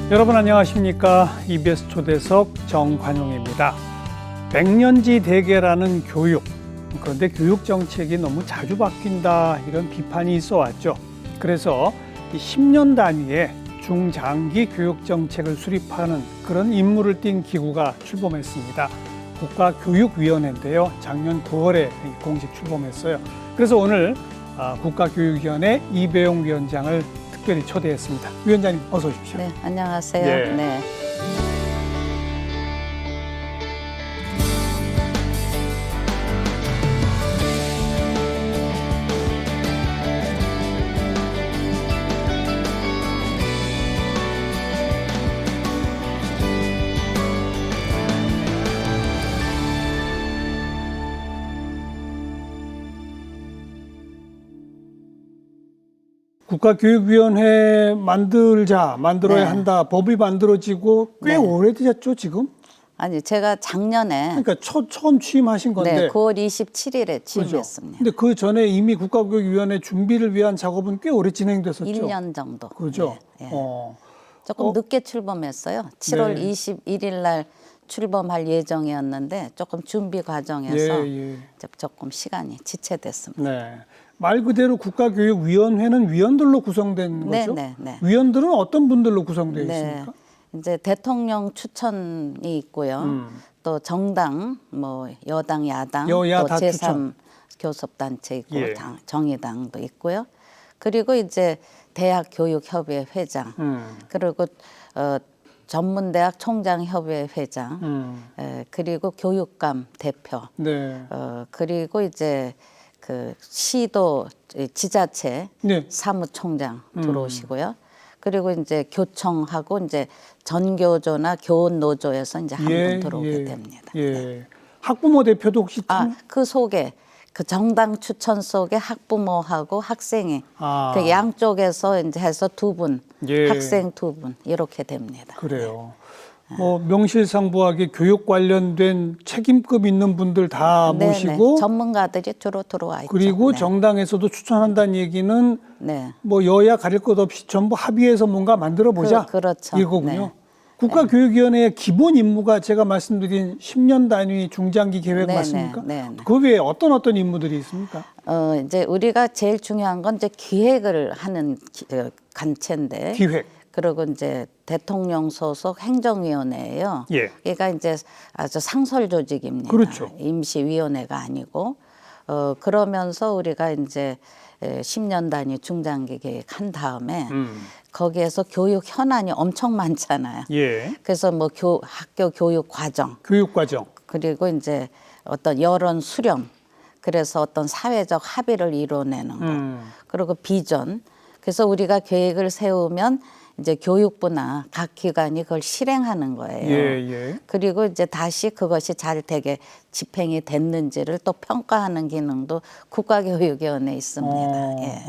여러분 안녕하십니까? EBS 초대석 정관용입니다. 백년지 대계라는 교육, 그런데 교육 정책이 너무 자주 바뀐다 이런 비판이 있어 왔죠. 그래서 10년 단위의 중장기 교육 정책을 수립하는 그런 임무를 띈 기구가 출범했습니다. 국가교육위원회인데요. 작년 9월에 공식 출범했어요. 그래서 오늘 국가교육위원회 이배용 위원장을 특별히 초대했습니다. 위원장님 어서 오십시오. 네, 안녕하세요. 예. 네. 국가교육위원회 만들어야 네. 한다. 법이 만들어지고 꽤 네. 오래되셨죠, 지금? 아니, 제가 작년에 그러니까 처음 취임하신 건데. 네, 9월 27일에 그죠? 취임했습니다. 근데 그 전에 이미 국가교육위원회 준비를 위한 작업은 꽤 오래 진행됐었죠. 1년 정도. 그죠? 네, 네. 어. 조금 늦게 출범했어요. 7월 네. 21일 날 출범할 예정이었는데 조금 준비 과정에서 예. 조금 시간이 지체됐습니다. 네. 말 그대로 국가교육위원회는 위원들로 구성된 네, 거죠? 네, 네. 위원들은 어떤 분들로 구성되어 네. 있습니까? 이제 대통령 추천이 있고요. 또 정당, 뭐 여당, 야당, 여야 또 다 추천. 제3교섭단체 있고 예. 정의당도 있고요. 그리고 이제 대학교육협의회 회장, 그리고 전문대학 총장협의회 회장, 그리고 교육감 대표, 네. 그리고 이제 그 시도 지자체 네. 사무총장 들어오시고요. 그리고 이제 교청하고 이제 전교조나 교원노조에서 이제 한 분 들어오게 됩니다. 예. 네. 학부모 대표도 혹시 그 속에 그 정당 추천 속에 학부모하고 학생이 그 양쪽에서 이제 해서 두 분, 예. 학생 두 분 이렇게 됩니다. 그래요. 뭐 명실상부하게 교육 관련된 책임급 있는 분들 다 네, 모시고 네. 전문가들이 주로 들어와 있죠. 그리고 네. 정당에서도 추천한다는 얘기는 네. 뭐 여야 가릴 것 없이 전부 합의해서 뭔가 만들어 보자. 그렇죠. 이거군요. 네. 국가교육위원회의 기본 임무가 제가 말씀드린 10년 단위 중장기 계획 네, 맞습니까? 네. 그 외에 어떤 임무들이 있습니까? 이제 우리가 제일 중요한 건 이제 기획을 하는 간체인데. 기획. 그리고 이제 대통령 소속 행정위원회예요. 예. 그러니까 이제 아주 상설 조직입니다. 그렇죠. 임시위원회가 아니고 그러면서 우리가 이제 10년 단위 중장기 계획한 다음에 거기에서 교육 현안이 엄청 많잖아요. 예. 그래서 뭐 학교 교육 과정, 교육 과정. 그리고 이제 어떤 여론 수렴, 그래서 어떤 사회적 합의를 이뤄내는 거, 그리고 비전. 그래서 우리가 계획을 세우면 이제 교육부나 각 기관이 그걸 실행하는 거예요. 예. 그리고 이제 다시 그것이 잘 되게 집행이 됐는지를 또 평가하는 기능도 국가교육위원회에 있습니다. 예.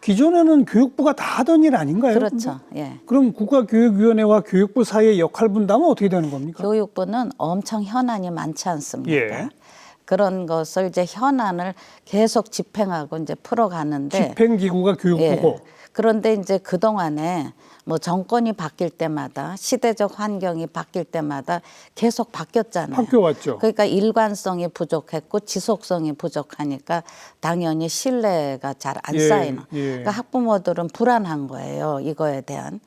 기존에는 교육부가 다 하던 일 아닌가요? 그렇죠. 근데? 예. 그럼 국가교육위원회와 교육부 사이의 역할 분담은 어떻게 되는 겁니까? 교육부는 엄청 현안이 많지 않습니까? 예. 그런 것을 이제 현안을 계속 집행하고 이제 풀어가는데 집행기구가 교육부고. 예. 그런데 이제 그동안에 뭐 정권이 바뀔 때마다 시대적 환경이 바뀔 때마다 계속 바뀌었잖아요. 바뀌어왔죠. 그러니까 일관성이 부족했고 지속성이 부족하니까 당연히 신뢰가 잘 안 쌓이는. 그러니까 학부모들은 불안한 거예요. 이거에 대한.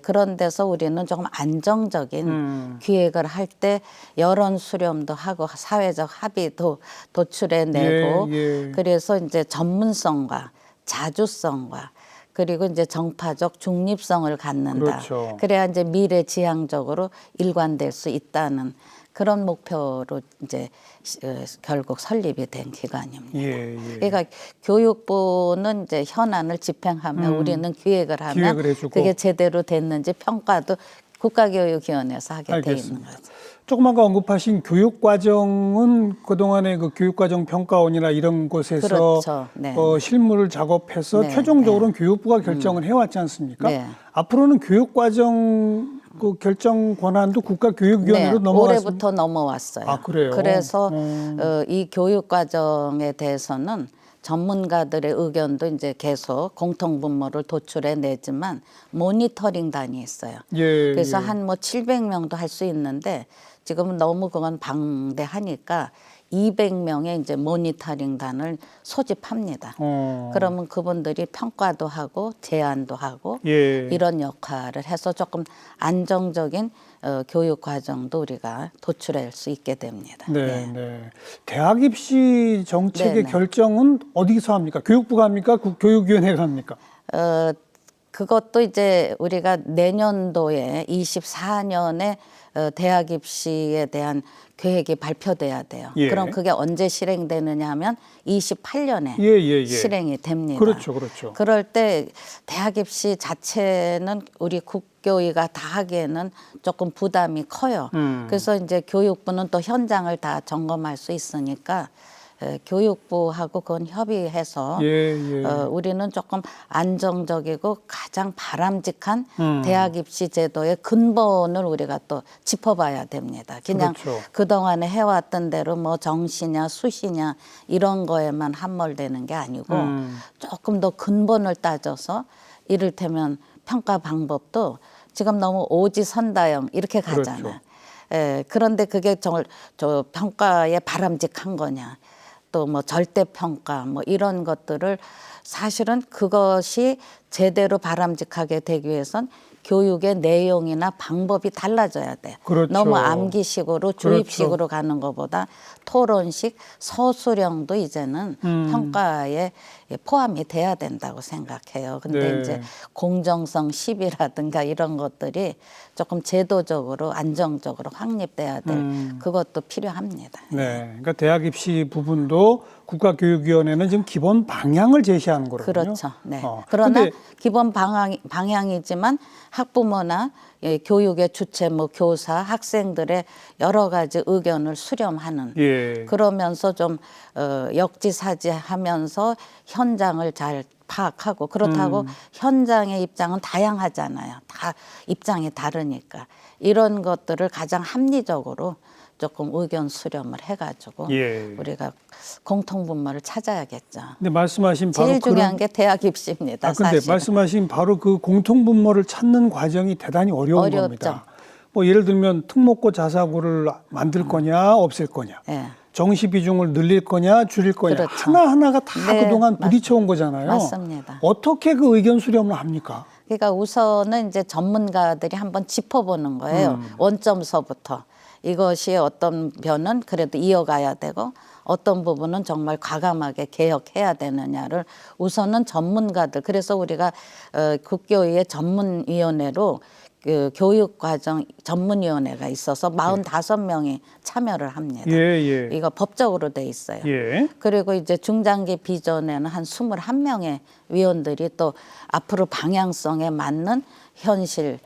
그런 데서 우리는 조금 안정적인 기획을 할 때 여론 수렴도 하고 사회적 합의도 도출해내고 그래서 이제 전문성과 자주성과 그리고 이제 정파적 중립성을 갖는다. 그렇죠. 그래야 이제 미래지향적으로 일관될 수 있다는 그런 목표로 이제 결국 설립이 된 기관입니다. 그러니까 교육부는 이제 현안을 집행하면 우리는 기획을 하면 그게 제대로 됐는지 평가도 국가교육위원회에서 하게 돼 있는 거죠. 조금 아까 언급하신 교육과정은 그동안의 그 교육과정 평가원이나 이런 곳에서 그렇죠. 네. 실무를 작업해서 최종적으로는 교육부가 결정을 해왔지 않습니까? 앞으로는 교육과정 그 결정 권한도 국가교육위원회로 넘어갔습니다. 올해부터 넘어왔어요. 아, 그래요? 그래서 이 교육과정에 대해서는 전문가들의 의견도 이제 계속 공통분모를 도출해 내지만 모니터링단이 있어요. 예, 그래서 예. 한 뭐 700명도 할 수 있는데 지금은 너무 그건 방대하니까 200명의 이제 모니터링단을 소집합니다. 그러면 그분들이 평가도 하고 제안도 하고 예. 이런 역할을 해서 조금 안정적인 교육 과정도 우리가 도출할 수 있게 됩니다. 네, 예. 네. 대학 입시 정책의 네, 네. 결정은 어디서 합니까? 교육부가 합니까? 교육위원회가 합니까? 그것도 이제 우리가 내년도에 24년에 대학 입시에 대한 계획이 발표돼야 돼요. 예. 그럼 그게 언제 실행되느냐 하면 28년에 예, 예, 예. 실행이 됩니다. 그렇죠, 그렇죠. 그럴 때 대학 입시 자체는 우리 국교위가 다 하기에는 조금 부담이 커요. 그래서 이제 교육부는 또 현장을 다 점검할 수 있으니까 교육부하고 그건 협의해서 예, 예. 우리는 조금 안정적이고 가장 바람직한 대학 입시 제도의 근본을 우리가 또 짚어봐야 됩니다. 그냥 그렇죠. 그동안에 해왔던 대로 뭐 정시냐 수시냐 이런 거에만 함몰되는 게 아니고 조금 더 근본을 따져서 이를테면 평가 방법도 지금 너무 오지선다형 이렇게 가잖아요. 그렇죠. 그런데 그게 저 평가에 바람직한 거냐. 또 뭐 절대평가 뭐 이런 것들을 사실은 그것이 제대로 바람직하게 되기 위해선 교육의 내용이나 방법이 달라져야 돼요. 그렇죠. 너무 암기식으로 주입식으로 그렇죠. 가는 것보다 토론식 서술형도 이제는 평가에 포함이 돼야 된다고 생각해요. 근데 네. 이제 공정성 시비라든가 이런 것들이 조금 제도적으로 안정적으로 확립돼야 될 그것도 필요합니다. 네. 그러니까 대학 입시 부분도 국가교육위원회는 지금 기본 방향을 제시하는 거거든요. 그렇죠. 네. 그러나 근데 기본 방향이지만 학부모나 교육의 주체, 뭐 교사, 학생들의 여러 가지 의견을 수렴하는 예. 그러면서 좀 역지사지하면서 현장을 잘 파악하고 그렇다고 현장의 입장은 다양하잖아요. 다 입장이 다르니까 이런 것들을 가장 합리적으로 조금 의견 수렴을 해가지고 예. 우리가 공통분모를 찾아야겠죠. 근데 말씀하신 바로 제일 중요한 그런 게 대학 입시입니다. 근데 사실. 말씀하신 바로 그 공통분모를 찾는 과정이 대단히 어려운 어렵죠. 겁니다. 뭐 예를 들면 특목고 자사고를 만들 거냐 없앨 거냐, 예. 정시 비중을 늘릴 거냐 줄일 거냐 그렇죠. 하나하나가 다 네, 그동안 부딪혀온 거잖아요. 맞습니다. 어떻게 그 의견 수렴을 합니까? 그러니까 우선은 이제 전문가들이 한번 짚어보는 거예요. 원점서부터. 이것이 어떤 변은 그래도 이어가야 되고 어떤 부분은 정말 과감하게 개혁해야 되느냐를 우선은 전문가들 그래서 우리가 국교위의 전문위원회로 그 교육과정 전문위원회가 있어서 45명이 참여를 합니다. 예, 예. 이거 법적으로 돼 있어요. 예. 그리고 이제 중장기 비전에는 한 21명의 위원들이 또 앞으로 방향성에 맞는 현실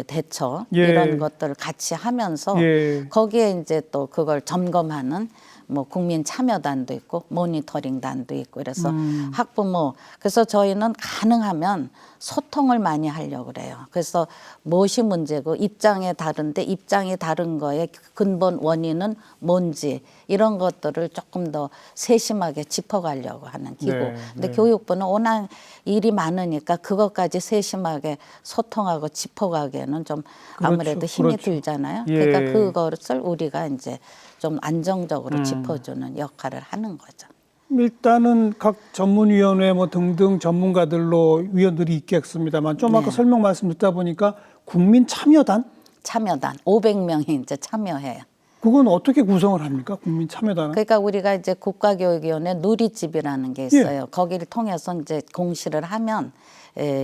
대처 예. 이런 것들을 같이 하면서 예. 거기에 이제 또 그걸 점검하는 뭐 국민 참여단도 있고 모니터링단도 있고 그래서 학부모 그래서 저희는 가능하면 소통을 많이 하려고 그래요. 그래서 무엇이 문제고 입장이 다른데 입장이 다른 거의 근본 원인은 뭔지 이런 것들을 조금 더 세심하게 짚어가려고 하는 기구. 네, 근데 네. 교육부는 워낙 일이 많으니까 그것까지 세심하게 소통하고 짚어가기에는 좀 아무래도 그렇죠, 힘이 그렇죠. 들잖아요. 예. 그러니까 그것을 우리가 이제 좀 안정적으로 짚어주는 역할을 하는 거죠. 일단은 각 전문위원회 뭐 등등 전문가들로 위원들이 있겠습니다만 좀 아까 네. 설명 말씀 듣다 보니까 국민 참여단 참여단 500명이 이제 참여해요. 그건 어떻게 구성을 합니까? 국민 참여단은? 그러니까 우리가 이제 국가교육위원회 누리집이라는 게 있어요. 거기를 통해서 이제 공시를 하면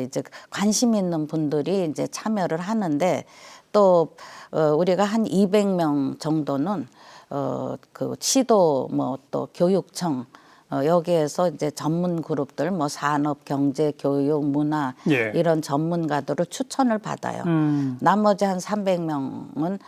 이제 관심 있는 분들이 이제 참여를 하는데 또 우리가 한 200명 정도는 그 시도 뭐 또 교육청 여기에서 이제 전문 그룹들 뭐 산업, 경제, 교육, 문화 예. 이런 전문가들을 추천을 받아요. 나머지 한 300명은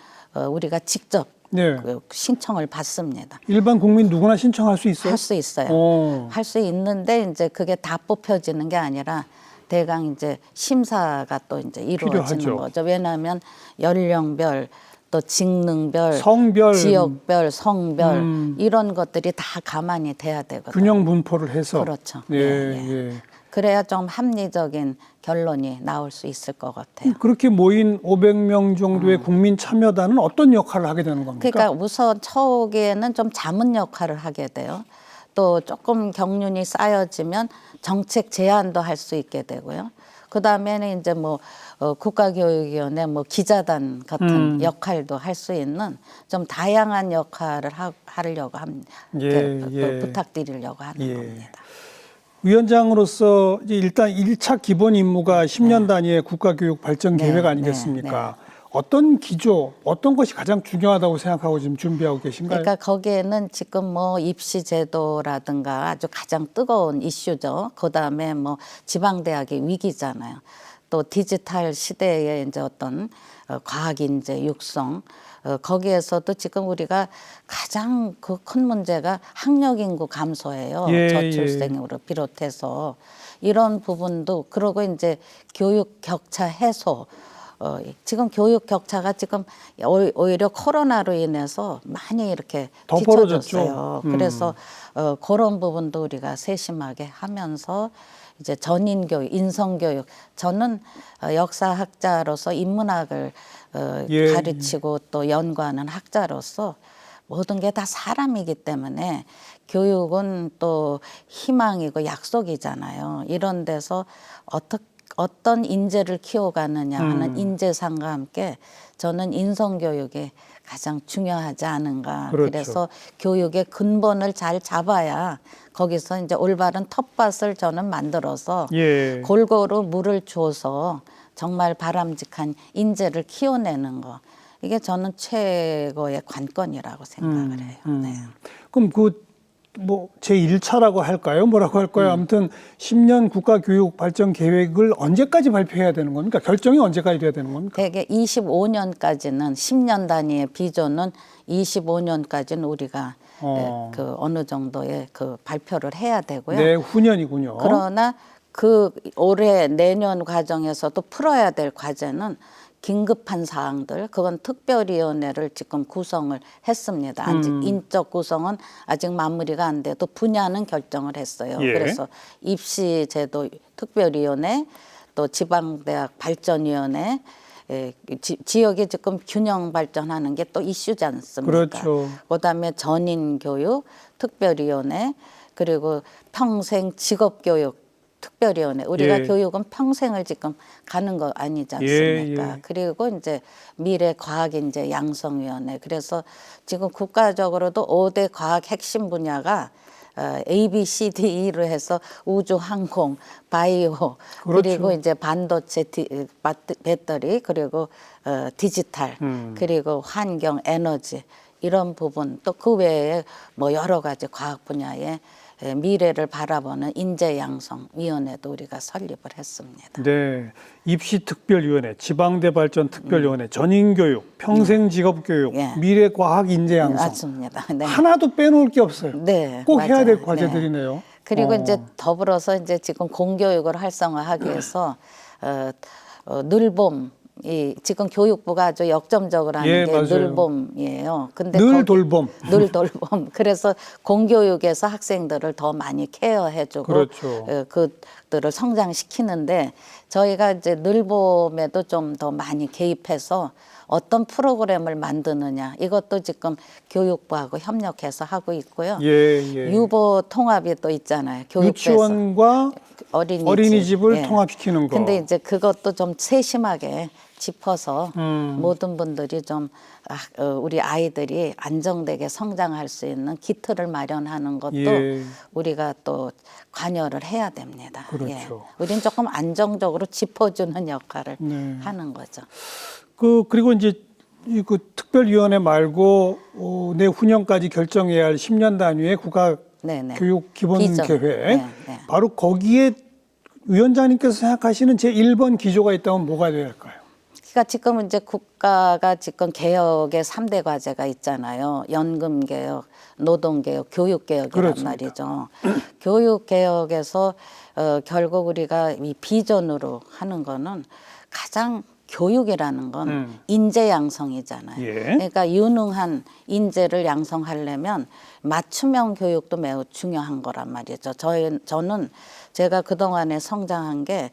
우리가 직접 네. 그 신청을 받습니다. 일반 국민 누구나 신청할 수 있어요? 할 수 있어요. 오. 할 수 있는데 이제 그게 다 뽑혀지는 게 아니라 대강 이제 심사가 또 이제 이루어지는 필요하죠. 거죠. 왜냐하면 연령별 또 직능별, 성별, 지역별, 성별 이런 것들이 다 가만히 돼야 되거든요. 균형 분포를 해서. 그렇죠. 예, 예. 예. 그래야 좀 합리적인 결론이 나올 수 있을 것 같아요. 그렇게 모인 500명 정도의 국민 참여단은 어떤 역할을 하게 되는 겁니까? 그러니까 우선 초기에는 좀 자문 역할을 하게 돼요. 또 조금 경륜이 쌓여지면 정책 제안도 할 수 있게 되고요. 그 다음에는 이제 뭐 국가교육위원회 뭐 기자단 같은 역할도 할 수 있는 좀 다양한 역할을 하려고 합니다. 부탁드리려고 하는 겁니다. 위원장으로서 이제 일단 1차 기본 임무가 10년 단위의 국가교육 발전 계획 아니겠습니까? 어떤 기조, 어떤 것이 가장 중요하다고 생각하고 지금 준비하고 계신가요? 그러니까 거기에는 지금 뭐 입시 제도라든가 아주 가장 뜨거운 이슈죠. 그다음에 뭐 지방대학의 위기잖아요. 또 디지털 시대에 이제 어떤 과학 인재 육성 거기에서도 지금 우리가 가장 그 큰 문제가 학력 인구 감소예요. 저출생으로 비롯해서 이런 부분도 그러고 이제 교육 격차 해소 지금 교육 격차가 지금 오히려 코로나로 인해서 많이 이렇게 더 뒤쳐졌어요. 그래서 그런 부분도 우리가 세심하게 하면서 이제 전인교육, 인성교육. 저는 역사학자로서 인문학을 가르치고 또 연구하는 학자로서 모든 게 다 사람이기 때문에 교육은 또 희망이고 약속이잖아요. 이런 데서 어떤 인재를 키워가느냐 하는 인재상과 함께 저는 인성교육이 가장 중요하지 않은가. 그렇죠. 그래서 교육의 근본을 잘 잡아야 거기서 이제 올바른 텃밭을 저는 만들어서 골고루 물을 줘서 정말 바람직한 인재를 키워내는 거. 이게 저는 최고의 관건이라고 생각을 해요. 네. 그럼 뭐 제1차라고 할까요? 뭐라고 할까요? 아무튼 10년 국가교육 발전 계획을 언제까지 발표해야 되는 겁니까? 결정이 언제까지 돼야 되는 겁니까? 대개 25년까지는 10년 단위의 비전은 25년까지는 우리가 그 어느 정도의 그 발표를 해야 되고요. 네, 후년이군요. 그러나 그 올해 내년 과정에서도 풀어야 될 과제는 긴급한 사항들, 그건 특별위원회를 지금 구성을 했습니다. 아직 인적 구성은 아직 마무리가 안 돼도 분야는 결정을 했어요. 그래서 입시제도 특별위원회, 또 지방대학 발전위원회, 지역이 지금 균형 발전하는 게 또 이슈지 않습니까? 그렇죠. 그다음에 전인교육 특별위원회, 그리고 평생 직업교육 특별위원회. 우리가 교육은 평생을 지금 가는 거 아니지 않습니까? 그리고 이제 미래과학인재 양성위원회. 그래서 지금 국가적으로도 5대 과학 핵심 분야가 A, B, C, D로 해서 우주, 항공, 바이오, 그리고 이제 반도체, 배터리, 그리고 디지털, 그리고 환경, 에너지 이런 부분 또 그 외에 뭐 여러 가지 과학 분야에 미래를 바라보는 인재양성위원회도 우리가 설립을 했습니다. 네, 입시특별위원회, 지방대발전특별위원회, 전인교육, 평생직업교육, 미래과학인재양성. 맞습니다. 네. 하나도 빼놓을 게 없어요. 네, 꼭 맞아요. 해야 될 과제들이네요. 그리고 이제 더불어서 이제 지금 공교육을 활성화하기 위해서 늘봄. 지금 교육부가 아주 역점적으로 하는 게 맞아요. 늘봄이에요. 근데 늘 돌봄. 늘 돌봄. 그래서 공교육에서 학생들을 더 많이 케어해주고 그렇죠. 그들을 성장시키는데 저희가 이제 늘봄에도 좀 더 많이 개입해서 어떤 프로그램을 만드느냐 이것도 지금 교육부하고 협력해서 하고 있고요. 유보 통합이 또 있잖아요. 유치원과 어린이집을 통합시키는 거. 근데 이제 그것도 좀 세심하게 짚어서 모든 분들이 좀 우리 아이들이 안정되게 성장할 수 있는 기틀을 마련하는 것도 우리가 또 관여를 해야 됩니다. 그렇죠. 우리는 조금 안정적으로 짚어주는 역할을 하는 거죠. 그리고 이제 그 특별위원회 말고 내후년까지 결정해야 할 10년 단위의 국가교육 기본계획. 바로 거기에 위원장님께서 생각하시는 제1번 기조가 있다면 뭐가 되어야 할까요? 그러니까 지금 이제 국가가 지금 개혁의 3대 과제가 있잖아요. 연금개혁, 노동개혁, 교육개혁이란 말이죠. 교육개혁에서 결국 우리가 이 비전으로 하는 거는 가장 교육이라는 건 인재 양성이잖아요. 예. 그러니까 유능한 인재를 양성하려면 맞춤형 교육도 매우 중요한 거란 말이죠. 저는 제가 그동안에 성장한 게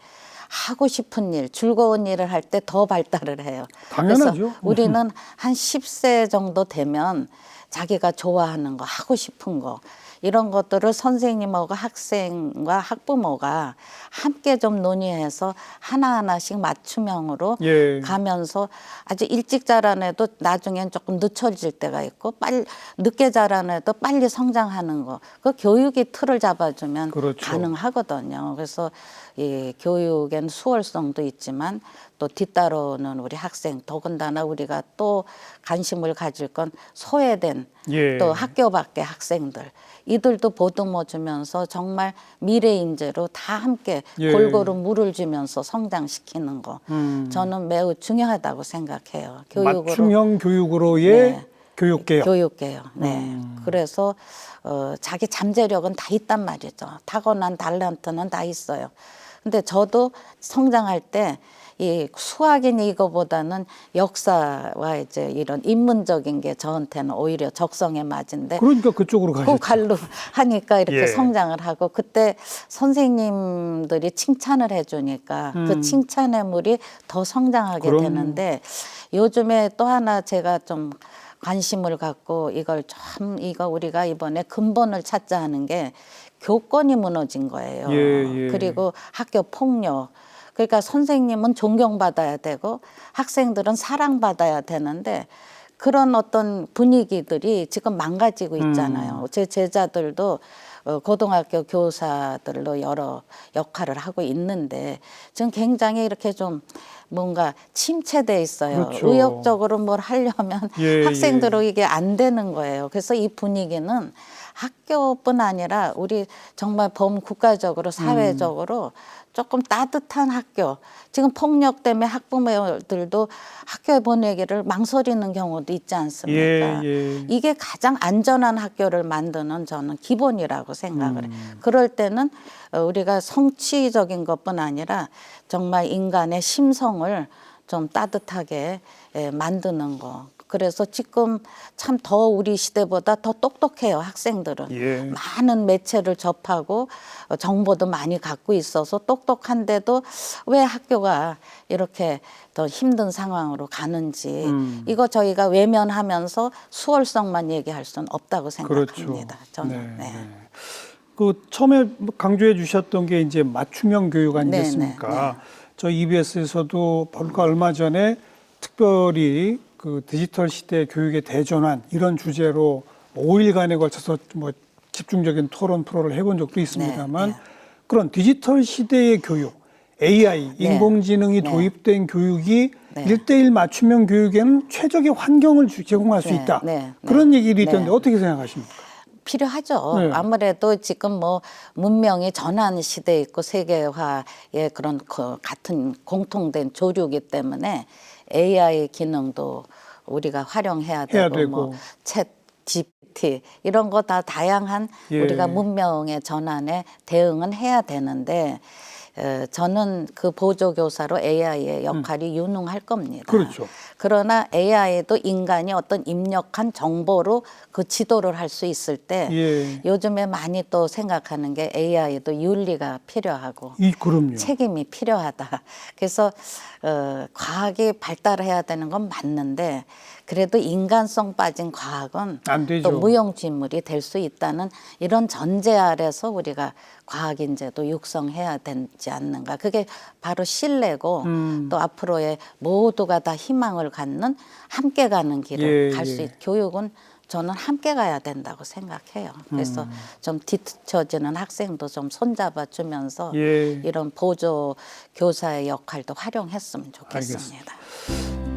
하고 싶은 일, 즐거운 일을 할 때 더 발달을 해요. 당연하죠. 그래서 우리는 한 10세 정도 되면 자기가 좋아하는 거, 하고 싶은 거 이런 것들을 선생님하고 학생과 학부모가 함께 좀 논의해서 하나하나씩 맞춤형으로 예. 가면서 아주 일찍 자라내도 나중엔 조금 늦춰질 때가 있고 늦게 자라내도 빨리 성장하는 거. 그 교육이 틀을 잡아주면 그렇죠. 가능하거든요. 그래서 이 교육엔 수월성도 있지만 또 뒤따르는 우리 학생 더군다나 우리가 또 관심을 가질 건 소외된 예. 또 학교 밖의 학생들 이들도 보듬어 주면서 정말 미래 인재로 다 함께 예. 골고루 물을 주면서 성장시키는 거 저는 매우 중요하다고 생각해요. 교육으로 맞춤형 교육으로의 네. 교육개혁. 교육개혁. 네. 그래서 자기 잠재력은 다 있단 말이죠. 타고난 탤런트는 다 있어요. 근데 저도 성장할 때 이 수학이니 이거보다는 역사와 이제 이런 인문적인 게 저한테는 오히려 적성에 맞은데 그러니까 그쪽으로 가셨죠. 그 갈로 하니까 이렇게 예. 성장을 하고 그때 선생님들이 칭찬을 해주니까 그 칭찬의 물이 더 성장하게 그럼. 되는데 요즘에 또 하나 제가 좀 관심을 갖고 이거 우리가 이번에 근본을 찾자 하는 게 교권이 무너진 거예요. 예, 예. 그리고 학교 폭력. 그러니까 선생님은 존경받아야 되고 학생들은 사랑받아야 되는데 그런 어떤 분위기들이 지금 망가지고 있잖아요. 제 제자들도 고등학교 교사들로 여러 역할을 하고 있는데 지금 굉장히 이렇게 좀 뭔가 침체돼 있어요. 그렇죠. 의욕적으로 뭘 하려면 예, 학생들은 이게 안 되는 거예요. 그래서 이 분위기는 학교뿐 아니라 우리 정말 범국가적으로 사회적으로 조금 따뜻한 학교. 지금 폭력 때문에 학부모들도 학교에 보내기를 망설이는 경우도 있지 않습니까? 예, 예. 이게 가장 안전한 학교를 만드는 저는 기본이라고 생각을 해요. 그럴 때는 우리가 성취적인 것뿐 아니라 정말 인간의 심성을 좀 따뜻하게 만드는 거. 그래서 지금 참 더 우리 시대보다 더 똑똑해요, 학생들은. 예. 많은 매체를 접하고 정보도 많이 갖고 있어서 똑똑한데도 왜 학교가 이렇게 더 힘든 상황으로 가는지 이거 저희가 외면하면서 수월성만 얘기할 수는 없다고 생각합니다. 그렇죠. 저는. 네. 그 처음에 강조해 주셨던 게 이제 맞춤형 교육 아니겠습니까? 네. 저 EBS에서도 불과 얼마 전에 특별히 그 디지털 시대 교육의 대전환 이런 주제로 5일간에 걸쳐서 뭐 집중적인 토론 프로를 해본 적도 있습니다만 네. 그런 디지털 시대의 교육, AI, 인공지능이 도입된 교육이 네. 1대1 맞춤형 교육에는 최적의 환경을 제공할 수 있다. 그런 얘기도 있던데 어떻게 생각하십니까? 필요하죠. 네. 아무래도 지금 뭐 문명이 전환 시대에 있고 세계화의 그런 같은 공통된 조류이기 때문에 AI 기능도 우리가 활용해야 되고 뭐 챗 GPT 이런 거 다 다양한 우리가 문명의 전환에 대응은 해야 되는데 저는 그 보조교사로 AI의 역할이 유능할 겁니다. 그렇죠. 그러나 AI도 인간이 어떤 입력한 정보로 그 지도를 할 수 있을 때 요즘에 많이 또 생각하는 게 AI도 윤리가 필요하고 그럼요. 책임이 필요하다. 그래서 과학이 발달해야 되는 건 맞는데 그래도 인간성 빠진 과학은 안 되죠. 또 무용지물이 될 수 있다는 이런 전제 아래서 우리가 과학 인재도 육성해야 되지 않는가. 그게 바로 신뢰고 또 앞으로의 모두가 다 희망을 갖는 함께 가는 길을 갈 수 있는 교육은 저는 함께 가야 된다고 생각해요. 그래서 좀 뒤처지는 학생도 좀 손잡아 주면서 이런 보조 교사의 역할도 활용했으면 좋겠습니다. 알겠습니다.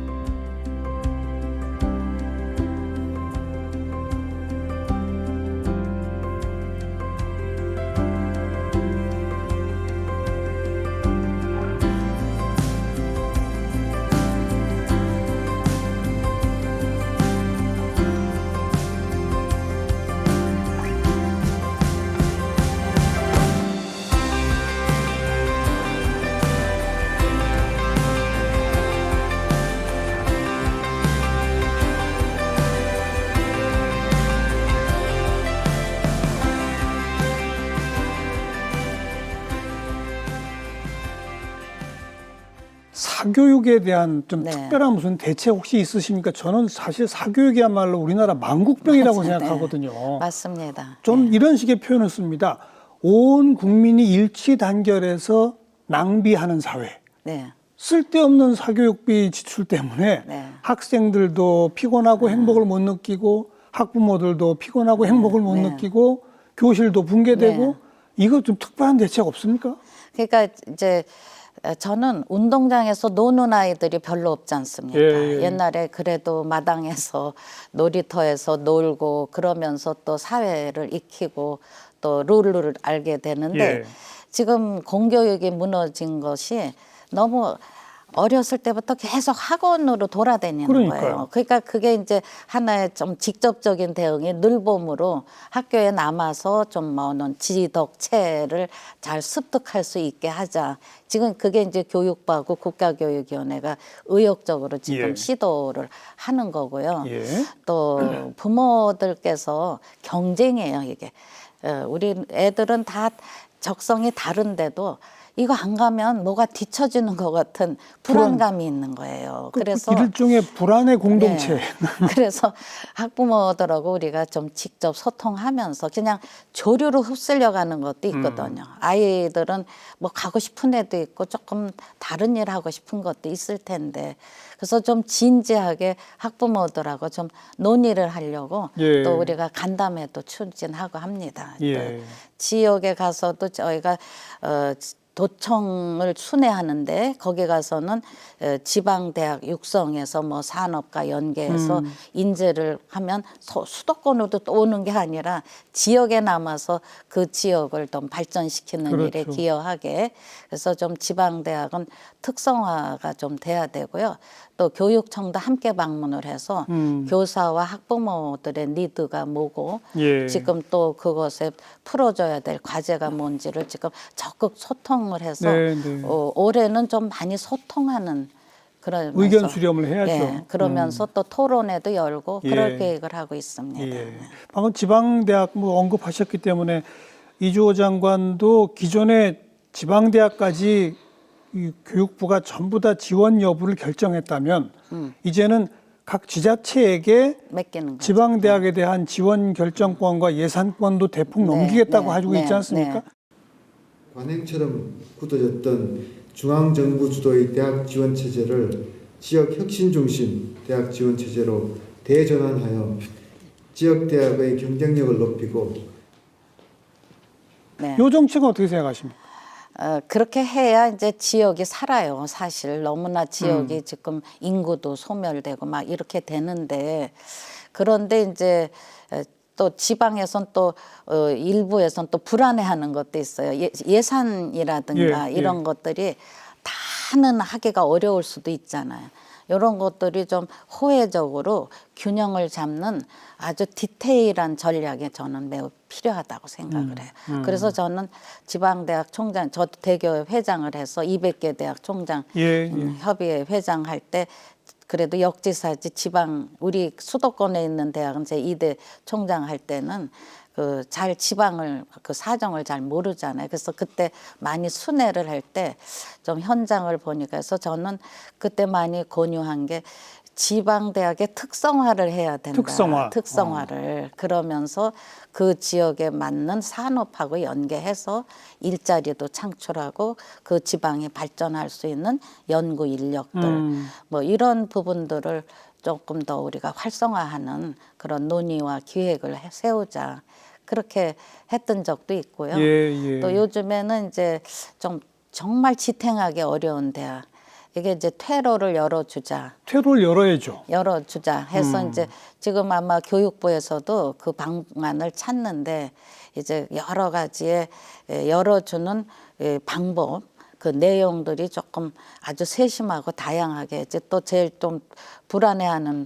사교육에 대한 좀 네. 특별한 무슨 대책 혹시 있으십니까? 저는 사실 사교육이야말로 우리나라 망국병이라고 맞아요. 생각하거든요. 맞습니다. 좀 이런 식의 표현을 씁니다. 온 국민이 일치단결해서 낭비하는 사회. 네. 쓸데없는 사교육비 지출 때문에 네. 학생들도 피곤하고 행복을 못 느끼고 학부모들도 피곤하고 행복을 못 네. 느끼고 교실도 붕괴되고 네. 이거 좀 특별한 대책 없습니까? 그러니까 이제 저는 운동장에서 노는 아이들이 별로 없지 않습니까? 예. 옛날에 그래도 마당에서 놀이터에서 놀고 그러면서 또 사회를 익히고 또 룰을 알게 되는데 예. 지금 공교육이 무너진 것이 너무 어렸을 때부터 계속 학원으로 돌아다니는 그러니까요. 거예요. 그러니까 그게 이제 하나의 좀 직접적인 대응이 늘봄으로 학교에 남아서 좀 뭐는 지덕체를 잘 습득할 수 있게 하자. 지금 그게 이제 교육부하고 국가교육위원회가 의욕적으로 지금 예. 시도를 하는 거고요. 예. 또 부모들께서 경쟁이에요, 이게. 우리 애들은 다 적성이 다른데도 이거 안 가면 뭐가 뒤처지는 것 같은 불안감이 있는 거예요. 그래서 일종의 불안의 공동체. 네. 그래서 학부모들하고 우리가 좀 직접 소통하면서 그냥 조류로 흡수려 가는 것도 있거든요. 아이들은 뭐 가고 싶은 애도 있고 조금 다른 일 하고 싶은 것도 있을 텐데 그래서 좀 진지하게 학부모들하고 좀 논의를 하려고 예. 또 우리가 간담회도 추진하고 합니다. 예. 또 지역에 가서도 저희가 도청을 순회하는데 거기 가서는 지방대학 육성에서 뭐 산업과 연계해서 인재를 하면 수도권으로 또 오는 게 아니라 지역에 남아서 그 지역을 좀 발전시키는 그렇죠. 일에 기여하게 그래서 좀 지방대학은 특성화가 좀 돼야 되고요. 또 교육청도 함께 방문을 해서 교사와 학부모들의 니드가 뭐고 예. 지금 또 그것에 풀어줘야 될 과제가 뭔지를 지금 적극 소통을 해서 네, 네. 올해는 좀 많이 소통하는 그런 의견 수렴을 해야죠. 예, 그러면서 또 토론회도 열고 예. 그럴 계획을 하고 있습니다. 예. 방금 지방대학 뭐 언급하셨기 때문에 이주호 장관도 기존에 지방대학까지 이 교육부가 전부 다 지원 여부를 결정했다면 이제는 각 지자체에게 맡기는 거죠. 지방대학에 대한 지원 결정권과 예산권도 대폭 넘기겠다고 가지고 있지 않습니까? 관행처럼 굳어졌던 중앙정부 주도의 대학 지원 체제를 지역 혁신 중심 대학 지원 체제로 대전환하여 지역 대학의 경쟁력을 높이고 네. 이 정책은 어떻게 생각하십니까? 그렇게 해야 이제 지역이 살아요. 사실 너무나 지역이 지금 인구도 소멸되고 막 이렇게 되는데 그런데 이제 또 지방에선 또 일부에선 또 불안해하는 것도 있어요. 예산이라든가 예, 이런 것들이 다는 하기가 어려울 수도 있잖아요. 이런 것들이 좀 호혜적으로 균형을 잡는 아주 디테일한 전략이 저는 매우 필요하다고 생각을 해요. 그래서 저는 지방대학 총장, 저도 대교 회장을 해서 200개 대학 총장 예, 협의회 회장할 때 그래도 역지사지 지방 우리 수도권에 있는 대학은 제 2대 총장 할 때는 그 잘 지방을 그 사정을 잘 모르잖아요. 그래서 그때 많이 순회를 할 때 좀 현장을 보니까 해서 저는 그때 많이 권유한 게 지방 대학의 특성화를 해야 된다. 특성화를 그러면서 그 지역에 맞는 산업하고 연계해서 일자리도 창출하고 그 지방이 발전할 수 있는 연구 인력들 뭐 이런 부분들을 조금 더 우리가 활성화하는 그런 논의와 기획을 세우자. 그렇게 했던 적도 있고요. 예. 또 요즘에는 이제 좀 정말 지탱하기 어려운 대학 이게 이제 퇴로를 열어주자. 퇴로를 열어야죠. 열어주자 해서 이제 지금 아마 교육부에서도 그 방안을 찾는데 이제 여러 가지의 열어주는 방법 그 내용들이 조금 아주 세심하고 다양하게 이제 또 제일 좀 불안해하는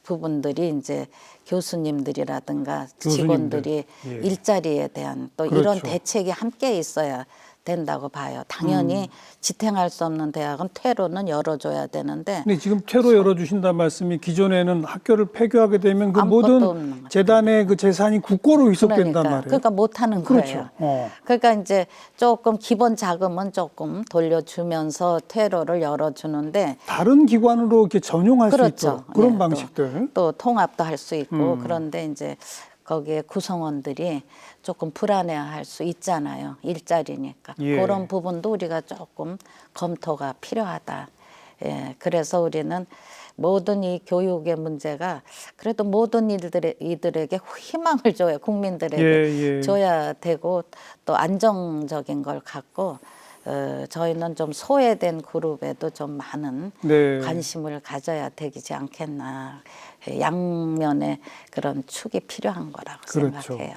부분들이 이제 교수님들이라든가 직원들이 예. 일자리에 대한 또 그렇죠. 이런 대책이 함께 있어야 된다고 봐요. 당연히 지탱할 수 없는 대학은 퇴로는 열어줘야 되는데. 근데 지금 퇴로 열어주신다는 말씀이 기존에는 학교를 폐교하게 되면 그 모든 재단의 그 재산이 국고로 위속된단 말이에요. 그러니까 못하는 그렇죠. 거예요. 그러니까 이제 조금 기본 자금은 조금 돌려주면서 퇴로를 열어주는데 다른 기관으로 이렇게 전용할 수 그렇죠. 있도록 그런 네, 방식들. 또 통합도 할 수 있고 그런데 이제 거기에 구성원들이 조금 불안해할 수 있잖아요. 일자리니까. 예. 그런 부분도 우리가 조금 검토가 필요하다. 예, 그래서 우리는 모든 이 교육의 문제가 그래도 모든 이들에게 희망을 줘야 국민들에게 줘야 되고 또 안정적인 걸 갖고 저희는 좀 소외된 그룹에도 좀 많은 관심을 가져야 되지 않겠나. 양면의 그런 축이 필요한 거라고 생각해요.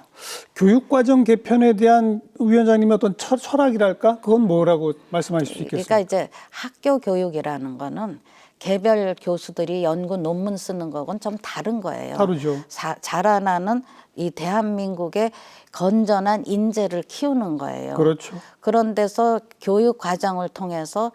교육과정 개편에 대한 위원장님의 어떤 철학이랄까? 그건 뭐라고 말씀하실 수 있겠습니까? 그러니까 이제 학교 교육이라는 거는 개별 교수들이 연구 논문 쓰는 거건 좀 다른 거예요. 다르죠. 자라나는 이 대한민국의 건전한 인재를 키우는 거예요. 그렇죠. 그런 데서 교육 과정을 통해서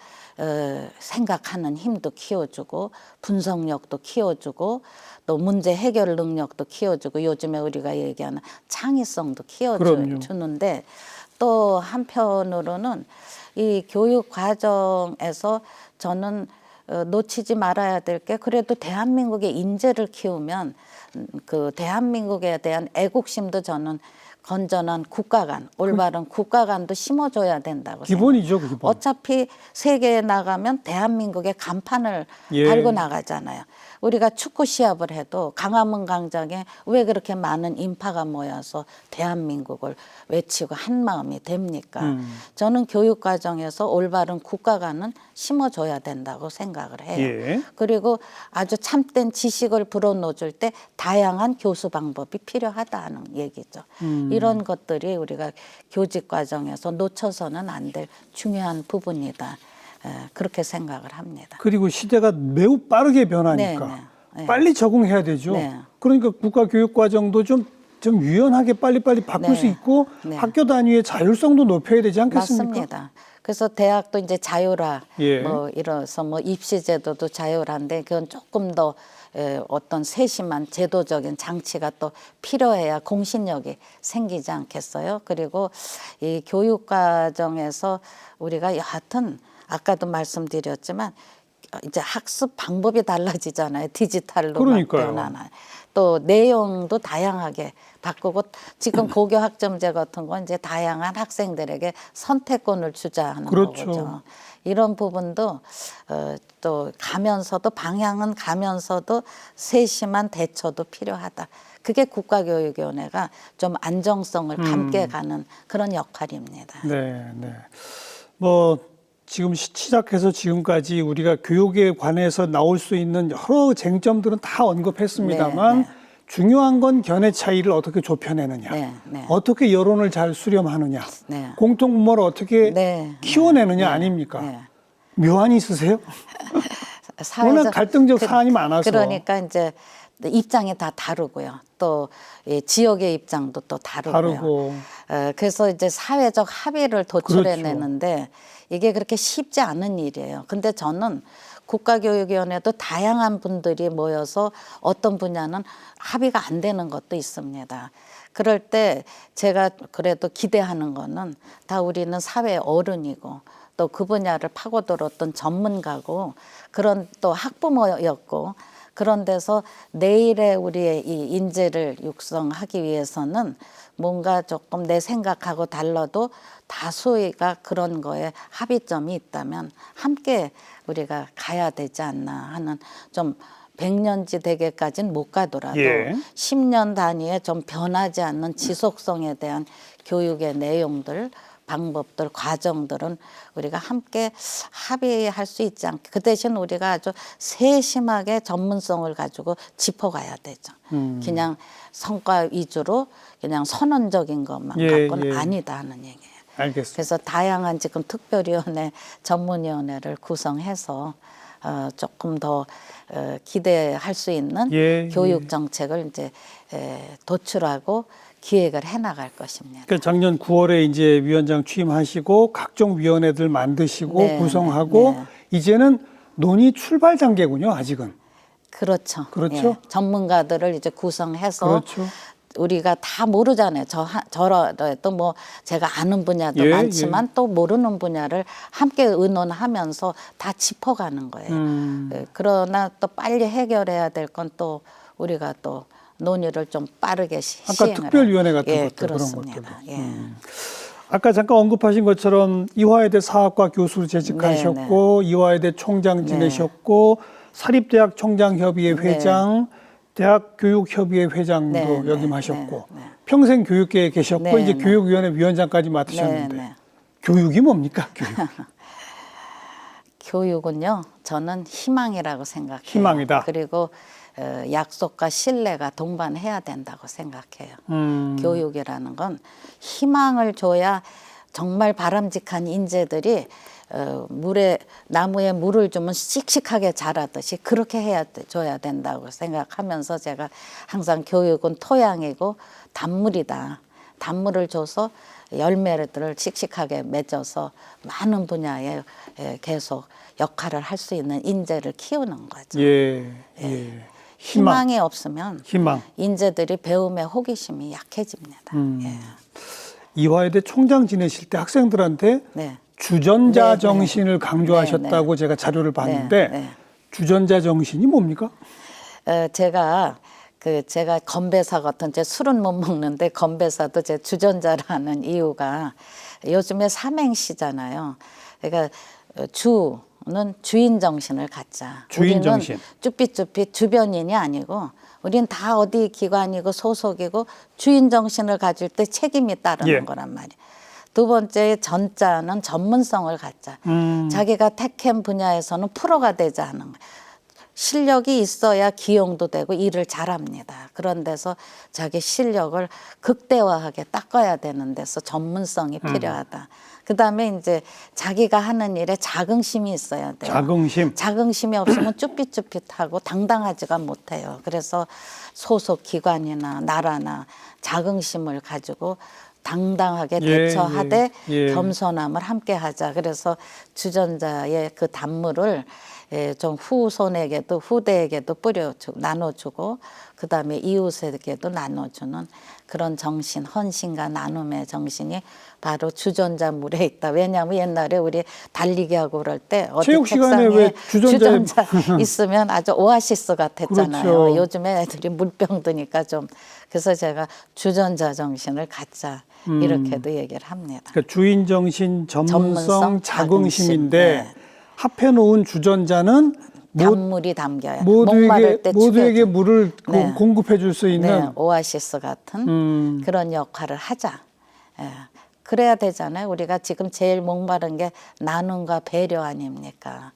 생각하는 힘도 키워주고 분석력도 키워주고 또 문제 해결 능력도 키워주고 요즘에 우리가 얘기하는 창의성도 키워주는데 또 한편으로는 이 교육 과정에서 저는 놓치지 말아야 될 게 그래도 대한민국의 인재를 키우면 그 대한민국에 대한 애국심도 저는 건전한 국가관, 올바른 국가관도 심어줘야 된다고 기본이죠, 생각해요. 기본. 어차피 세계에 나가면 대한민국의 간판을 달고 나가잖아요. 우리가 축구 시합을 해도 강화문 광장에 왜 그렇게 많은 인파가 모여서 대한민국을 외치고 한 마음이 됩니까? 저는 교육 과정에서 올바른 국가관은 심어줘야 된다고 생각을 해요. 그리고 아주 참된 지식을 불어넣어줄 때 다양한 교수 방법이 필요하다는 얘기죠. 이런 것들이 우리가 교직 과정에서 놓쳐서는 안 될 중요한 부분이다. 그렇게 생각을 합니다. 그리고 시대가 매우 빠르게 변하니까 빨리 적응해야 되죠. 그러니까 국가교육과정도 좀 유연하게 빨리빨리 바꿀 수 있고 학교 단위의 자율성도 높여야 되지 않겠습니까? 맞습니다. 그래서 대학도 이제 자율화, 뭐 이래서 뭐 입시제도도 자율화인데 그건 조금 더 어떤 세심한 제도적인 장치가 또 필요해야 공신력이 생기지 않겠어요? 그리고 이 교육 과정에서 우리가 여하튼 아까도 말씀드렸지만 이제 학습 방법이 달라지잖아요. 디지털로 변하나. 또 내용도 다양하게 바꾸고 지금 고교 학점제 같은 건 이제 다양한 학생들에게 선택권을 주자는 거죠. 이런 부분도 또 가면서도 방향은 가면서도 세심한 대처도 필요하다. 그게 국가교육위원회가 좀 안정성을 담게 가는 그런 역할입니다. 네. 뭐 지금 시작해서 지금까지 우리가 교육에 관해서 나올 수 있는 여러 쟁점들은 다 언급했습니다만 중요한 건 견해 차이를 어떻게 좁혀내느냐, 어떻게 여론을 잘 수렴하느냐, 공통분모를 어떻게 키워내느냐 아닙니까? 묘안이 있으세요? 워낙 갈등적 사안이 많아서. 그러니까 이제 입장이 다 다르고요. 또 지역의 입장도 또 다르고요. 그래서 이제 사회적 합의를 도출해내는데 이게 그렇게 쉽지 않은 일이에요. 근데 저는 국가교육위원회도 다양한 분들이 모여서 어떤 분야는 합의가 안 되는 것도 있습니다. 그럴 때 제가 그래도 기대하는 거는 다 우리는 사회 어른이고 또 그 분야를 파고들었던 전문가고 그런 또 학부모였고 그런 데서 내일의 우리의 이 인재를 육성하기 위해서는 뭔가 조금 내 생각하고 달라도 다수가 그런 거에 합의점이 있다면 함께 우리가 가야 되지 않나 하는 좀 100년지 대계까지는 못 가더라도 10년 단위에 좀 변하지 않는 지속성에 대한 교육의 내용들 방법들, 과정들은 우리가 함께 합의할 수 있지 않게 그 대신 우리가 아주 세심하게 전문성을 가지고 짚어가야 되죠. 그냥 성과 위주로 그냥 선언적인 것만 갖고는 아니다 하는 얘기예요. 알겠습니다. 그래서 다양한 지금 특별위원회, 전문위원회를 구성해서 조금 더 기대할 수 있는 예, 교육 정책을 이제 도출하고 기획을 해나갈 것입니다. 그러니까 작년 9월에 이제 위원장 취임하시고 각종 위원회들 만드시고 네, 구성하고 네. 이제는 논의 출발 단계군요. 아직은. 그렇죠. 그렇죠. 예, 전문가들을 이제 구성해서 그렇죠. 우리가 다 모르잖아요. 저라도 뭐 제가 아는 분야도 예, 많지만 또 모르는 분야를 함께 의논하면서 다 짚어가는 거예요. 예, 그러나 또 빨리 해결해야 될 건 또 우리가 또 논의를 좀 빠르게 아까 시행을 특별위원회 같은 예, 것도 그런 그렇습니다. 것들도. 예. 아까 잠깐 언급하신 것처럼 이화여대 사학과 교수로 재직하셨고 이화여대 총장 지내셨고 사립대학 총장협의회 네. 회장, 대학교육협의회 회장도 네, 네, 역임하셨고 네, 네. 평생 교육계에 계셨고 네, 이제 네. 교육위원회 위원장까지 맡으셨는데 네, 네. 교육이 뭡니까? 교육. 교육은요, 저는 희망이라고 생각해요. 희망이다. 그리고 약속과 신뢰가 동반해야 된다고 생각해요. 교육이라는 건 희망을 줘야 정말 바람직한 인재들이 나무에 물을 주면 씩씩하게 자라듯이 그렇게 줘야 된다고 생각하면서 제가 항상 교육은 토양이고 단물이다. 단물을 줘서 열매들을 씩씩하게 맺어서 많은 분야에 계속 역할을 할 수 있는 인재를 키우는 거죠. 예, 예. 희망이 없으면 희망. 인재들이 배움의 호기심이 약해집니다. 예. 이화여대 총장 지내실 때 학생들한테 네. 주전자 네, 정신을 강조하셨다고 네, 제가 자료를 봤는데 네. 주전자 정신이 뭡니까? 제가 건배사 같은 제 술은 못 먹는데 건배사도 제 주전자라는 이유가 요즘에 삼행시잖아요. 그러니까 주는 주인 정신을 갖자. 주인 우리는 정신. 쭈삣쭈삣 주변인이 아니고 우린 다 어디 기관이고 소속이고 주인 정신을 가질 때 책임이 따르는 예. 거란 말이에요. 두 번째 전자는 전문성을 갖자. 자기가 택한 분야에서는 프로가 되자 하는 거예요. 실력이 있어야 기용도 되고 일을 잘합니다. 그런 데서 자기 실력을 극대화하게 닦아야 되는 데서 전문성이 필요하다. 그다음에 이제 자기가 하는 일에 자긍심이 있어야 돼요. 자긍심. 자긍심이 없으면 쭈삣쭈삣하고 당당하지가 못해요. 그래서 소속 기관이나 나라나 자긍심을 가지고 당당하게 예, 대처하되 예. 겸손함을 함께 하자. 그래서 주전자의 그 단물을 좀 후손에게도 후대에게도 나눠주고 그다음에 이웃에게도 나눠주는 그런 정신, 헌신과 나눔의 정신이 바로 주전자물에 있다. 왜냐하면 옛날에 우리 달리기 하고 그럴 때 어디 체육 시간에 왜 책상에 주전자에- 주전자 있으면 아주 오아시스 같았잖아요. 그렇죠. 요즘에 애들이 물병 드니까 좀 그래서 제가 주전자 정신을 갖자 이렇게도 얘기를 합니다. 그러니까 주인 정신, 전문성, 자긍심인데 자긍심. 네. 합해놓은 주전자는 단물이 담겨야 목마를 때 모두에게 죽여줘. 물을 네. 공급해 줄 수 네, 있는 오아시스 같은 그런 역할을 하자. 예. 그래야 되잖아요. 우리가 지금 제일 목마른 게 나눔과 배려 아닙니까?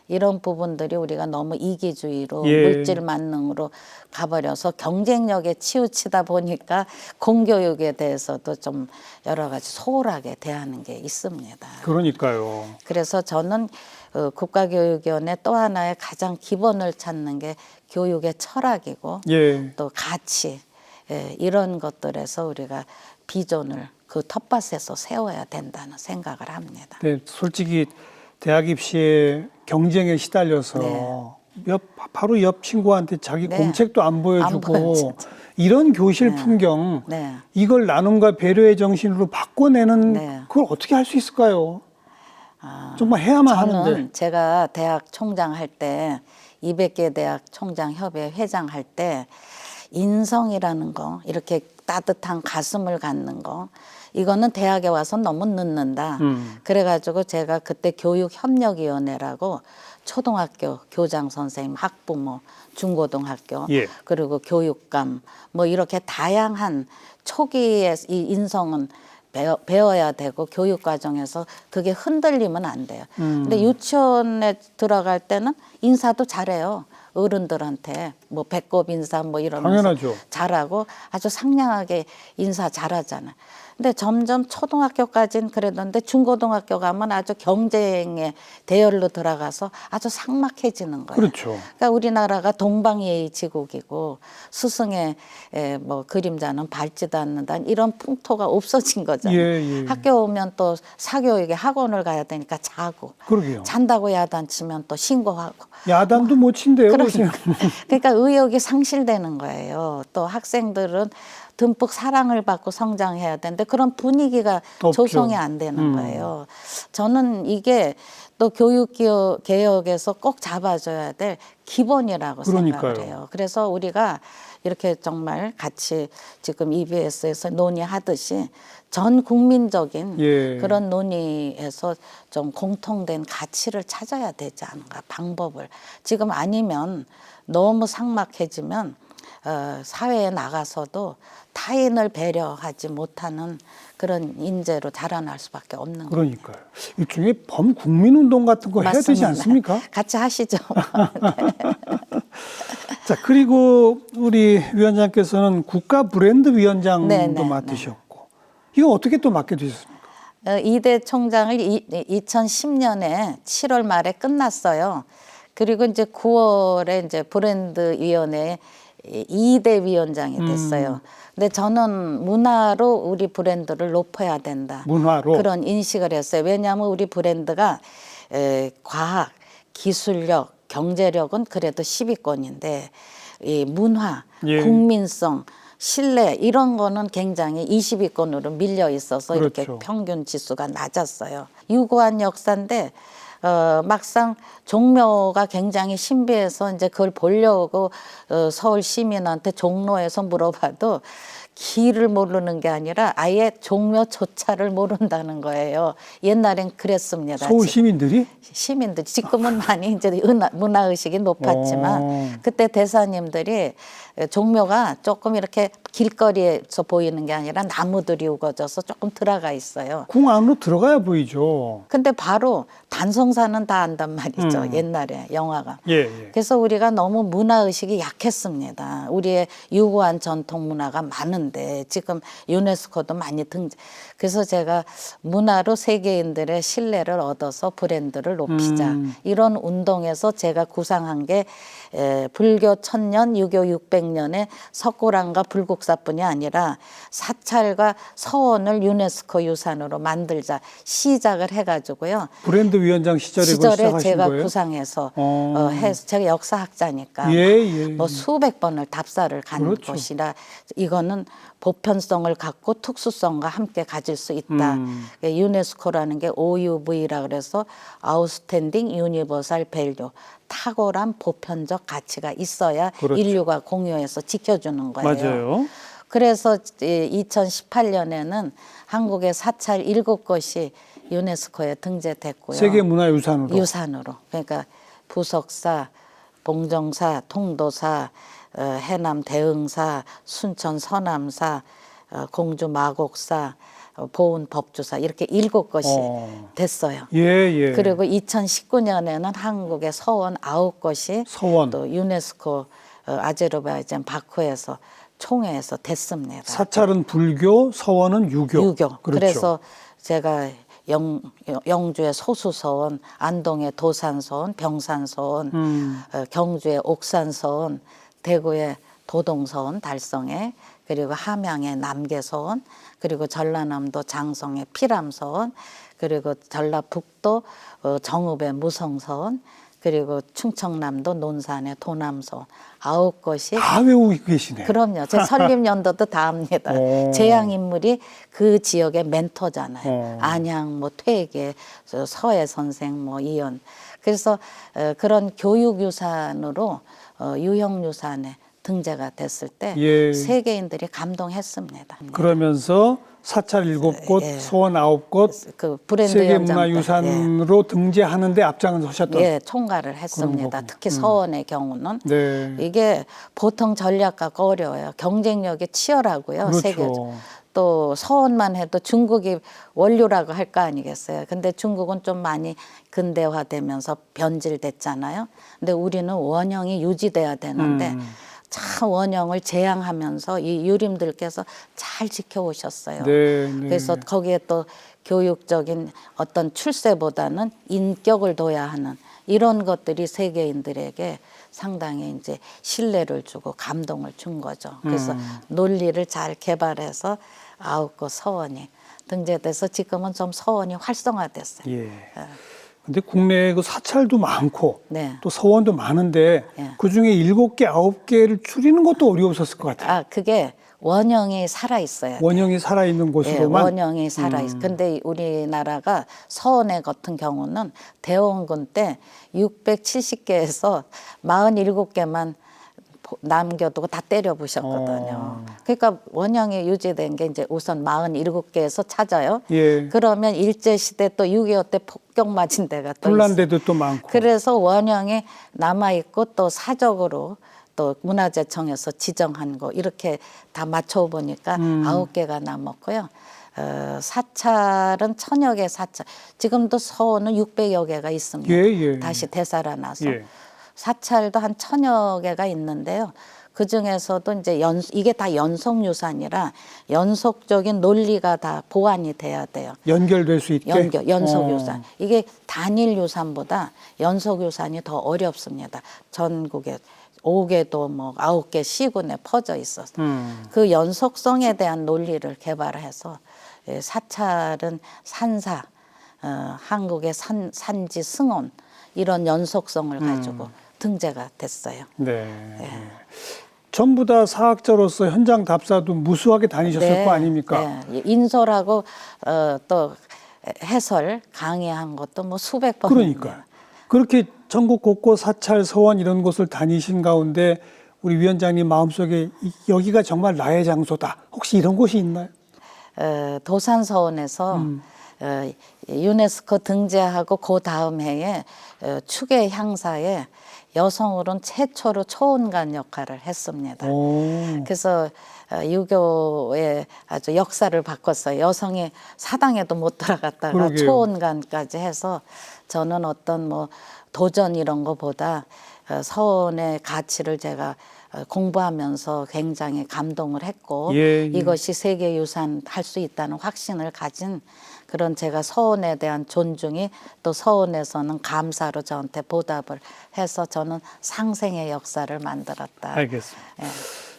이런 부분들이 우리가 너무 이기주의로 예. 물질 만능으로 가버려서 경쟁력에 치우치다 보니까 공교육에 대해서도 좀 여러 가지 소홀하게 대하는 게 있습니다. 그러니까요. 그래서 저는 국가교육위원회 또 하나의 가장 기본을 찾는 게 교육의 철학이고 예. 또 가치 이런 것들에서 우리가 비전을 그 텃밭에서 세워야 된다는 생각을 합니다. 네, 솔직히 대학 입시에 경쟁에 시달려서 네. 바로 옆 친구한테 자기 네. 공책도 안 안 보여주고 보여주죠. 이런 교실 풍경 네. 이걸 나눔과 배려의 정신으로 바꿔내는 네. 그걸 어떻게 할 수 있을까요? 정말 해야만 저는 하는데. 제가 대학 총장 할 때 200개 대학 총장 협의회 회장 할 때 인성이라는 거 이렇게 따뜻한 가슴을 갖는 거 이거는 대학에 와서 너무 늦는다. 그래가지고 제가 그때 교육협력위원회라고 초등학교 교장 선생님, 학부모, 중고등학교 예. 그리고 교육감 뭐 이렇게 다양한 초기에 이 인성은 배워야 되고 교육 과정에서 그게 흔들리면 안 돼요. 근데 유치원에 들어갈 때는 인사도 잘해요. 어른들한테 뭐 배꼽 인사 뭐 이러면서 당연하죠. 잘하고 아주 상냥하게 인사 잘하잖아요. 근데 점점 초등학교까지는 그랬는데 중고등학교 가면 아주 경쟁의 대열로 들어가서 아주 삭막해지는 거예요. 그렇죠. 그러니까 우리나라가 동방예의 지국이고 스승의 뭐 그림자는 밟지도 않는다 이런 풍토가 없어진 거잖아요. 예, 예. 학교 오면 또 사교육에 학원을 가야 되니까 자고 그러게요. 잔다고 야단치면 또 신고하고 야단도 못 친대요. 그러니까 의욕이 상실되는 거예요. 또 학생들은 듬뿍 사랑을 받고 성장해야 되는데 그런 분위기가 없죠. 조성이 안 되는 거예요. 저는 이게 또 교육개혁에서 꼭 잡아줘야 될 기본이라고 그러니까요. 생각을 해요. 그래서 우리가 이렇게 정말 같이 지금 EBS에서 논의하듯이 전 국민적인 예. 그런 논의에서 좀 공통된 가치를 찾아야 되지 않은가, 방법을. 지금 아니면 너무 삭막해지면 사회에 나가서도 타인을 배려하지 못하는 그런 인재로 자라날 수밖에 없는 거예요. 그러니까요. 일종의 범국민운동 같은 거 해야 되지 맞습니다. 않습니까? 같이 하시죠. 자, 그리고 우리 위원장께서는 국가 브랜드 위원장도 네. 맡으셨고 이거 어떻게 또 맡게 되셨습니까? 이대 총장을 2010년에 7월 말에 끝났어요. 그리고 이제 9월에 이제 브랜드 위원회 2대 위원장이 됐어요. 근데 저는 문화로 우리 브랜드를 높여야 된다. 문화로? 그런 인식을 했어요. 왜냐하면 우리 브랜드가 과학, 기술력, 경제력은 그래도 10위권인데 이 문화, 예. 국민성, 신뢰 이런 거는 굉장히 20위권으로 밀려 있어서 그렇죠. 이렇게 평균 지수가 낮았어요. 유구한 역사인데 막상 종묘가 굉장히 신비해서 이제 그걸 보려고 서울 시민한테 종로에서 물어봐도 길을 모르는 게 아니라 아예 종묘조차를 모른다는 거예요. 옛날엔 그랬습니다. 서울 시민들이? 시민들 지금은 많이 이제 문화 의식이 높았지만 그때 대사님들이 종묘가 조금 이렇게 길거리에서 보이는 게 아니라 나무들이 우거져서 조금 들어가 있어요. 궁 안으로 들어가야 보이죠. 근데 바로 단성사는 다 안단 말이죠. 옛날에 영화가. 예. 그래서 우리가 너무 문화 의식이 약했습니다. 우리의 유구한 전통 문화가 많은데 지금 유네스코도 많이 그래서 제가 문화로 세계인들의 신뢰를 얻어서 브랜드를 높이자. 이런 운동에서 제가 구상한 게 불교 1000년, 유교 600년의 석고랑과 불국사뿐이 아니라 사찰과 서원을 유네스코 유산으로 만들자 시작을 해가지고요. 브랜드 위원장 시절에 시절에 제가 거예요? 구상해서 해서 제가 역사학자니까 뭐 수백 번을 답사를 간 그렇죠. 것이라 이거는 보편성을 갖고 특수성과 함께 가질 수 있다. 유네스코라는 게 OUV라 그래서 아웃스탠딩 유니버설 밸류 탁월한 보편적 가치가 있어야 그렇죠. 인류가 공유해서 지켜주는 거예요. 맞아요. 그래서 2018년에는 한국의 사찰 7곳이 유네스코에 등재됐고요. 세계문화유산으로. 유산으로. 그러니까 부석사, 봉정사, 통도사, 해남 대흥사, 순천 서남사, 공주 마곡사, 보은 법주사 이렇게 7곳이 됐어요. 예. 그리고 2019년에는 한국의 서원 9곳이 서원. 또 유네스코 아제르바이잔 바쿠에서 총회에서 됐습니다. 사찰은 불교, 서원은 유교. 그렇죠. 그래서 제가 영주의 소수서원, 안동의 도산서원, 병산서원, 경주의 옥산서원, 대구의 도동서원, 달성에 그리고 함양의 남계서원, 그리고 전라남도 장성의 피람서원, 그리고 전라북도 정읍의 무성서원, 그리고 충청남도 논산의 도남서원 9곳이 다 외우고 계시네. 그럼요. 제 설립연도도 다 합니다. 재향인물이 그 지역의 멘토잖아요. 안양, 뭐 퇴계, 서해 선생, 뭐 이연. 그래서 그런 교육유산으로 유형유산에 등재가 됐을 때 세계인들이 감동했습니다. 그러면서 사찰 7곳, 서원 9곳, 그 브랜드 세계문화유산으로 등재하는데 앞장서셨던. 총괄을 했습니다. 특히 서원의 경우는 이게 보통 전략 갖고 어려워요. 경쟁력이 치열하고요. 그렇죠. 세계적. 또 서원만 해도 중국이 원료라고 할 거 아니겠어요. 근데 중국은 좀 많이 근대화되면서 변질됐잖아요. 근데 우리는 원형이 유지돼야 되는데 참 원형을 제양하면서 이 유림들께서 잘 지켜오셨어요. 네, 네. 그래서 거기에 또 교육적인 어떤 출세보다는 인격을 둬야 하는 이런 것들이 세계인들에게 상당히 이제 신뢰를 주고 감동을 준 거죠. 그래서 논리를 잘 개발해서 9곳 서원이 등재돼서 지금은 좀 서원이 활성화됐어요. 예. 근데 국내에 그 사찰도 많고 네. 또 서원도 많은데 예. 그 중에 7개, 9개를 추리는 것도 어려웠었을 것 같아요. 아, 그게 원형이 살아 있어야 돼요. 원형이 살아있는 예, 곳으로만. 원형이 살아있어. 근데 우리나라가 서원회 같은 경우는 대원군 때 670개에서 47개만 남겨두고 다 때려 부셨거든요. 그러니까 원형이 유지된 게 이제 우선 47개에서 찾아요. 예. 그러면 일제시대 또 6.25 때 폭격 맞은 데가 또 있어요. 불난데도 또 많고. 그래서 원형이 남아있고 또 사적으로 또 문화재청에서 지정한 거 이렇게 다 맞춰보니까 9개가 남았고요. 사찰은 1000여 개 사찰. 지금도 서원은 600여 개가 있습니다. 예, 예. 다시 되살아나서. 예. 사찰도 한 1000여 개가 있는데요. 그 중에서도 이제 이게 다 연속유산이라 연속적인 논리가 다 보완이 돼야 돼요. 연결될 수 있게. 연속유산. 이게 단일유산보다 연속유산이 더 어렵습니다. 전국에 5개도 뭐 9개 시군에 퍼져 있어서 그 연속성에 대한 논리를 개발해서 사찰은 산사, 한국의 산지 승원 이런 연속성을 가지고 등재가 됐어요. 네. 전부 다 사학자로서 현장 답사도 무수하게 다니셨을 거 아닙니까? 네. 인솔하고 또 해설 강의한 것도 뭐 수백 번. 그러니까요. 그렇게 전국 곳곳 사찰, 서원 이런 곳을 다니신 가운데 우리 위원장님 마음속에 여기가 정말 나의 장소다. 혹시 이런 곳이 있나요? 도산서원에서 유네스코 등재하고 그 다음 해에 축의 향사에 여성으로는 최초로 초원관 역할을 했습니다. 그래서 유교의 아주 역사를 바꿨어요. 여성이 사당에도 못 들어갔다가 그러게요. 초원관까지 해서 저는 어떤 뭐 도전 이런 거보다 서원의 가치를 제가 공부하면서 굉장히 감동을 했고 예. 이것이 세계유산 할 수 있다는 확신을 가진 그런 제가 서원에 대한 존중이 또 서원에서는 감사로 저한테 보답을 해서 저는 상생의 역사를 만들었다. 알겠습니다. 예.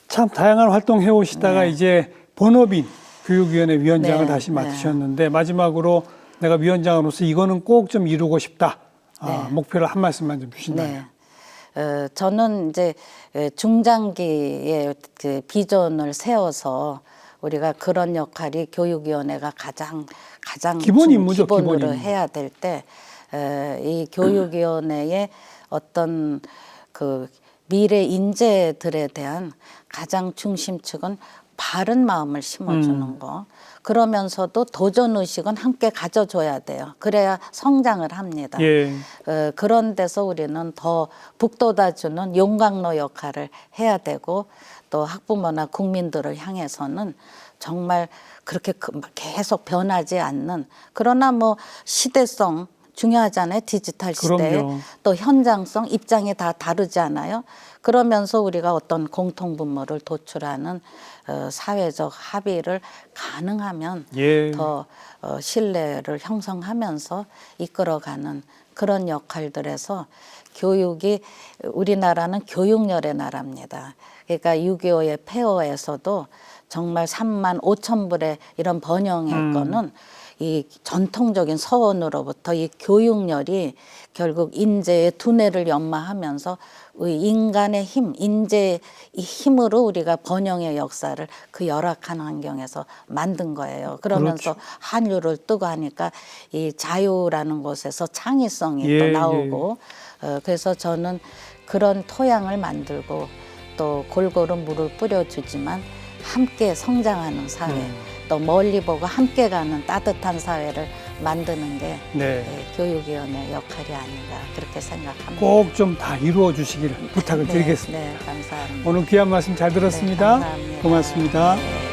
참 다양한 활동 해오시다가 이제 본업인 교육위원회 위원장을 네, 다시 네. 맡으셨는데 마지막으로 내가 위원장으로서 이거는 꼭 좀 이루고 싶다. 목표를 한 말씀만 좀 주신다면. 저는 이제 중장기의 그 비전을 세워서 우리가 그런 역할이 교육위원회가 가장 기본 임무죠, 기본으로 기본 임무. 해야 될 때 이 교육위원회의 어떤 그 미래 인재들에 대한 가장 중심축은 바른 마음을 심어주는 거. 그러면서도 도전 의식은 함께 가져줘야 돼요. 그래야 성장을 합니다. 예. 그런 데서 우리는 더 북돋아주는 용광로 역할을 해야 되고 또 학부모나 국민들을 향해서는 정말 그렇게 계속 변하지 않는 그러나 뭐 시대성 중요하잖아요. 디지털 시대에. 그럼요. 또 현장성, 입장이 다 다르지 않아요. 그러면서 우리가 어떤 공통분모를 도출하는 사회적 합의를 가능하면 예. 더 신뢰를 형성하면서 이끌어가는 그런 역할들에서 교육이 우리나라는 교육열의 나라입니다. 그러니까 6.25의 폐허에서도 정말 35,000불의 이런 번영의 거는 이 전통적인 서원으로부터 이 교육열이 결국 인재의 두뇌를 연마하면서 인간의 힘, 인재의 힘으로 우리가 번영의 역사를 그 열악한 환경에서 만든 거예요. 그러면서 그렇죠. 한류를 뜨고 하니까 이 자유라는 곳에서 창의성이 예, 또 나오고 그래서 저는 그런 토양을 만들고 또 골고루 물을 뿌려주지만 함께 성장하는 사회 또 멀리 보고 함께 가는 따뜻한 사회를 만드는 게 교육위원회 역할이 아닌가 그렇게 생각합니다. 꼭 좀 다 이루어 주시기를 부탁을 드리겠습니다. 네, 감사합니다. 오늘 귀한 말씀 잘 들었습니다. 네, 감사합니다. 고맙습니다. 네.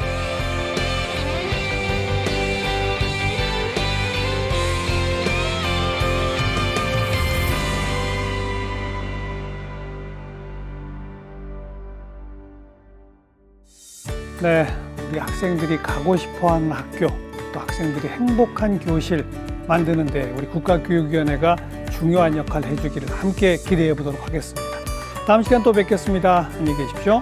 네, 우리 학생들이 가고 싶어하는 학교, 또 학생들이 행복한 교실 만드는데 우리 국가교육위원회가 중요한 역할을 해주기를 함께 기대해 보도록 하겠습니다. 다음 시간 또 뵙겠습니다. 안녕히 계십시오.